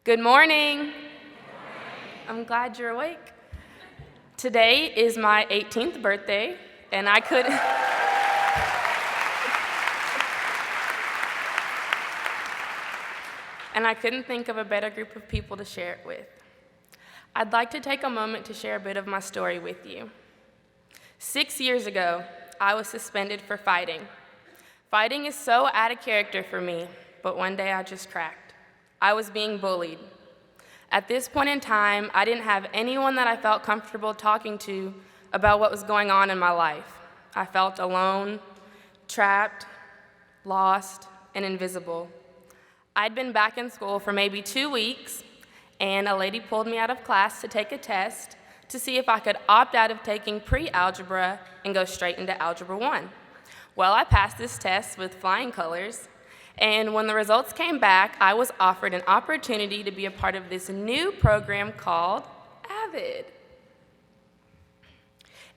Good morning. I'm glad you're awake. Today is my 18th birthday, and I couldn't think of a better group of people to share it with. I'd like to take a moment to share a bit of my story with you. 6 years ago, I was suspended for fighting. Fighting is so out of character for me, but one day I just cracked. I was being bullied. At this point in time, I didn't have anyone that I felt comfortable talking to about what was going on in my life. I felt alone, trapped, lost, and invisible. I'd been back in school for maybe 2 weeks, and a lady pulled me out of class to take a test to see if I could opt out of taking pre-algebra and go straight into Algebra 1. Well, I passed this test with flying colors, and when the results came back, I was offered an opportunity to be a part of this new program called AVID.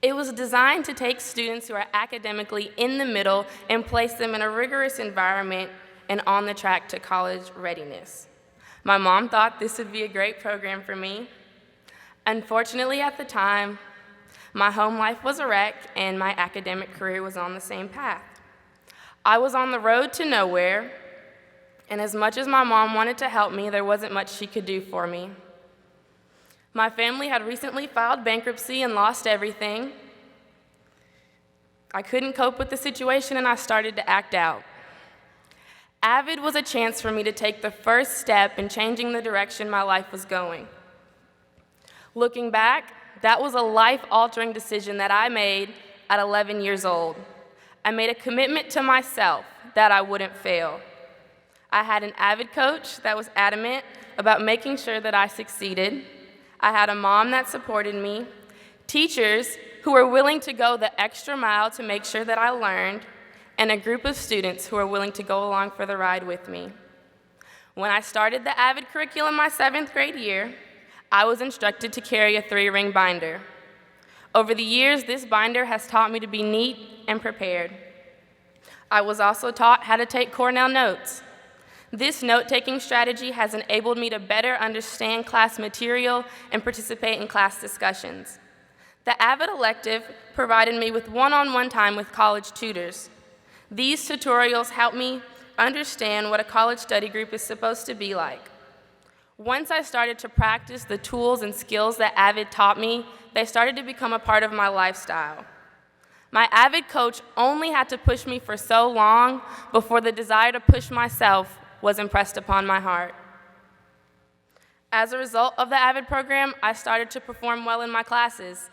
It was designed to take students who are academically in the middle and place them in a rigorous environment and on the track to college readiness. My mom thought this would be a great program for me. Unfortunately, at the time, my home life was a wreck and my academic career was on the same path. I was on the road to nowhere, and as much as my mom wanted to help me, there wasn't much she could do for me. My family had recently filed bankruptcy and lost everything. I couldn't cope with the situation and I started to act out. AVID was a chance for me to take the first step in changing the direction my life was going. Looking back, that was a life-altering decision that I made at 11 years old. I made a commitment to myself that I wouldn't fail. I had an AVID coach that was adamant about making sure that I succeeded. I had a mom that supported me, teachers who were willing to go the extra mile to make sure that I learned, and a group of students who were willing to go along for the ride with me. When I started the AVID curriculum my 7th grade year, I was instructed to carry a 3-ring binder. Over the years, this binder has taught me to be neat and prepared. I was also taught how to take Cornell notes. This note-taking strategy has enabled me to better understand class material and participate in class discussions. The AVID elective provided me with one-on-one time with college tutors. These tutorials helped me understand what a college study group is supposed to be like. Once I started to practice the tools and skills that AVID taught me, they started to become a part of my lifestyle. My AVID coach only had to push me for so long before the desire to push myself was impressed upon my heart. As a result of the AVID program, I started to perform well in my classes.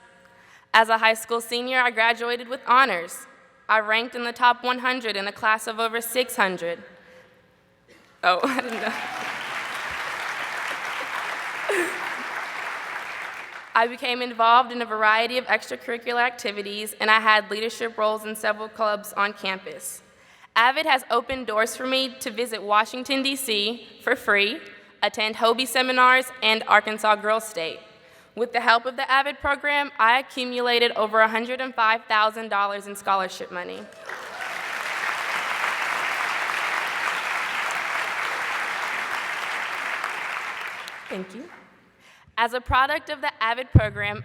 As a high school senior, I graduated with honors. I ranked in the top 100 in a class of over 600. Oh, I didn't know. I became involved in a variety of extracurricular activities, and I had leadership roles in several clubs on campus. AVID has opened doors for me to visit Washington, D.C. for free, attend Hobie seminars, and Arkansas Girls State. With the help of the AVID program, I accumulated over $105,000 in scholarship money. Thank you. As a product of the AVID program,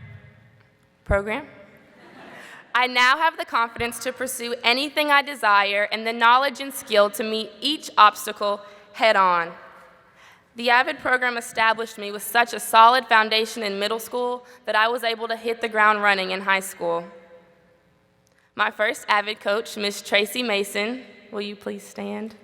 I now have the confidence to pursue anything I desire and the knowledge and skill to meet each obstacle head on. The AVID program established me with such a solid foundation in middle school that I was able to hit the ground running in high school. My first AVID coach, Ms. Tracy Mason, will you please stand?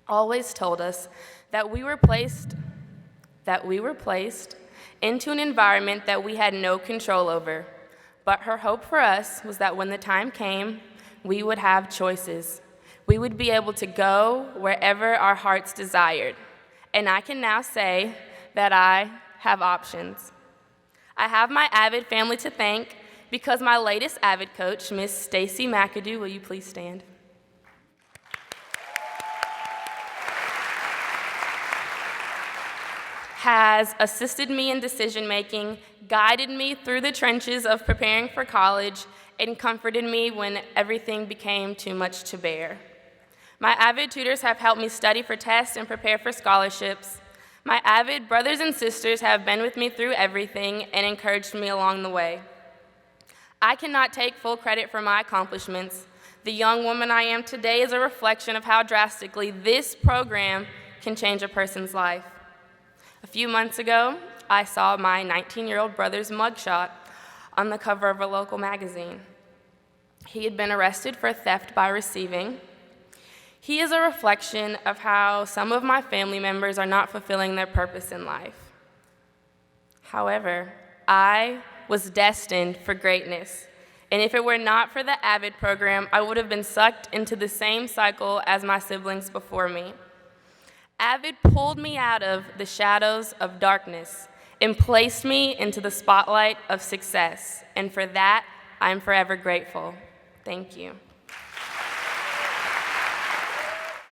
Always told us that we were placed into an environment that we had no control over. But her hope for us was that when the time came, we would have choices. We would be able to go wherever our hearts desired. And I can now say that I have options. I have my AVID family to thank because my latest AVID coach, Miss Stacy McAdoo, will you please stand? Has assisted me in decision-making, guided me through the trenches of preparing for college, and comforted me when everything became too much to bear. My AVID tutors have helped me study for tests and prepare for scholarships. My AVID brothers and sisters have been with me through everything and encouraged me along the way. I cannot take full credit for my accomplishments. The young woman I am today is a reflection of how drastically this program can change a person's life. A few months ago, I saw my 19-year-old brother's mugshot on the cover of a local magazine. He had been arrested for theft by receiving. He is a reflection of how some of my family members are not fulfilling their purpose in life. However, I was destined for greatness, and if it were not for the AVID program, I would have been sucked into the same cycle as my siblings before me. AVID pulled me out of the shadows of darkness and placed me into the spotlight of success, and for that, I'm forever grateful. Thank you.